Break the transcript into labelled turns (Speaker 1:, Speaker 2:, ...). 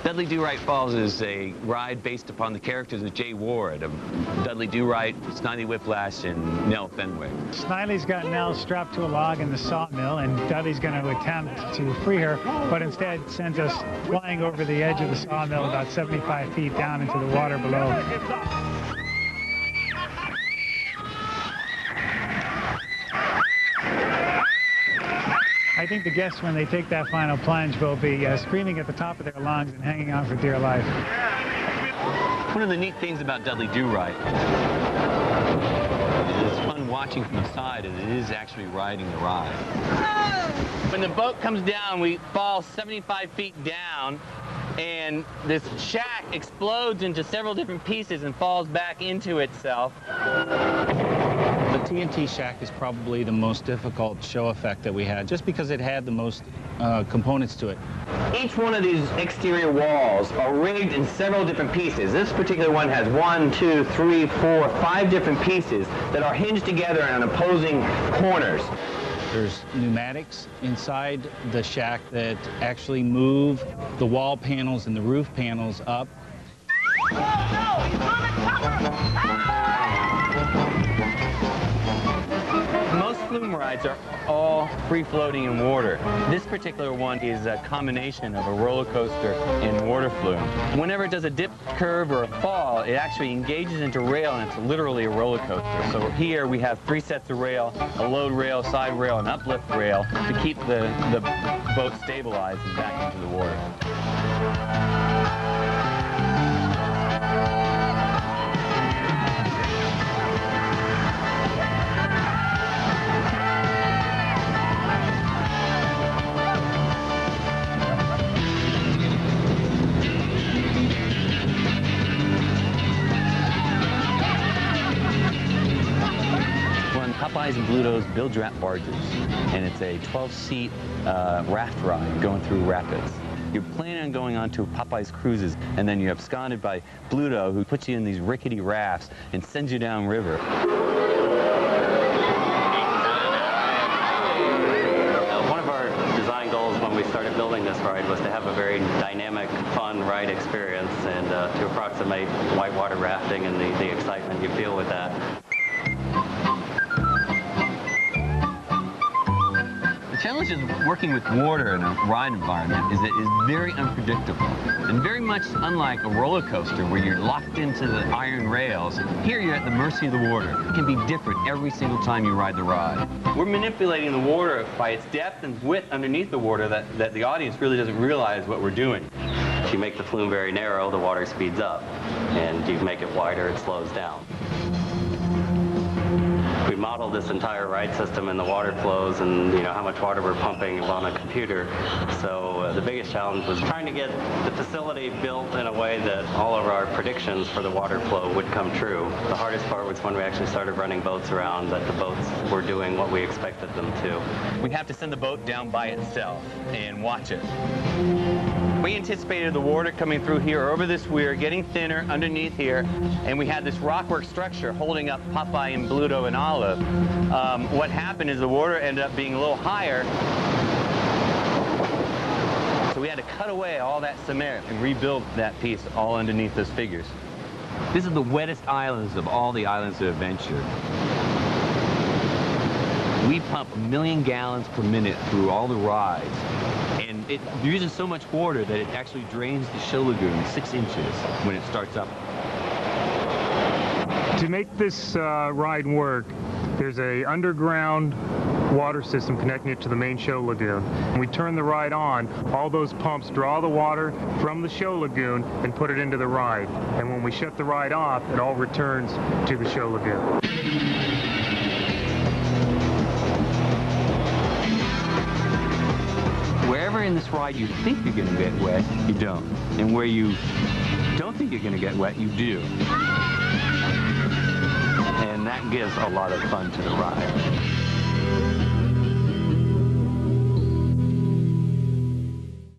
Speaker 1: Dudley Do-Right Falls is a ride based upon the characters of Jay Ward, of Dudley Do-Right, Snidely Whiplash, and Nell Fenwick.
Speaker 2: Snidely's got Nell strapped to a log in the sawmill, and Dudley's going to attempt to free her, but instead sends us flying over the edge of the sawmill about 75 feet down into the water below. I think the guests, when they take that final plunge, will be screaming at the top of their lungs and hanging on for dear life.
Speaker 1: One of the neat things about Dudley Do-Right is it's fun watching from the side as it is actually riding the ride. When the boat comes down, we fall 75 feet down, and this shack explodes into several different pieces and falls back into itself.
Speaker 3: The TNT shack is probably the most difficult show effect that we had, just because it had the most components to it.
Speaker 1: Each one of these exterior walls are rigged in several different pieces. This particular one has 1, 2, 3, 4, 5 different pieces that are hinged together on opposing corners.
Speaker 3: There's pneumatics inside the shack that actually move the wall panels and the roof panels up.
Speaker 4: Oh, no, he's on the cover!
Speaker 1: Most flume rides are all free-floating in water. This particular one is a combination of a roller coaster and water flume. Whenever it does a dip, curve, or a fall, it actually engages into rail, and it's literally a roller coaster. So here we have 3 sets of rail, a load rail, side rail, and uplift rail to keep the boat stabilized and back into the water. Popeyes and Bluto's Bilge-Rat Barges, and it's a 12-seat raft ride going through rapids. You're planning on going on to Popeye's cruises, and then you're absconded by Bluto, who puts you in these rickety rafts and sends you downriver.
Speaker 5: One of our design goals when we started building this ride was to have a very dynamic, fun ride experience, and to approximate whitewater rafting and the excitement you feel with that.
Speaker 1: The challenge of working with water in a ride environment is that it is very unpredictable, and very much unlike a roller coaster where you're locked into the iron rails. Here you're at the mercy of the water. It can be different every single time you ride the ride. We're manipulating the water by its depth and width underneath the water that the audience really doesn't realize what we're doing.
Speaker 5: If you make the flume very narrow, the water speeds up, and you make it wider, it slows down. We modeled this entire ride system and the water flows and how much water we're pumping on a computer. So the biggest challenge was trying to get the facility built in a way that all of our predictions for the water flow would come true. The hardest part was when we actually started running boats around, that the boats were doing what we expected them to.
Speaker 1: We have to send the boat down by itself and watch it. We anticipated the water coming through here over this weir, getting thinner underneath here, and we had this rockwork structure holding up Popeye and Bluto and Olive. What happened is the water ended up being a little higher, so we had to cut away all that cement and rebuild that piece all underneath those figures. This is the wettest islands of all the islands of adventure. We pump 1 million gallons per minute through all the rides. And it uses so much water that it actually drains the show lagoon 6 inches when it starts up.
Speaker 6: To make this ride work, there's an underground water system connecting it to the main show lagoon. When we turn the ride on, all those pumps draw the water from the show lagoon and put it into the ride. And when we shut the ride off, it all returns to the show lagoon.
Speaker 1: Wherever in this ride you think you're going to get wet, you don't. And where you don't think you're going to get wet, you do. And that gives a lot of fun to the ride.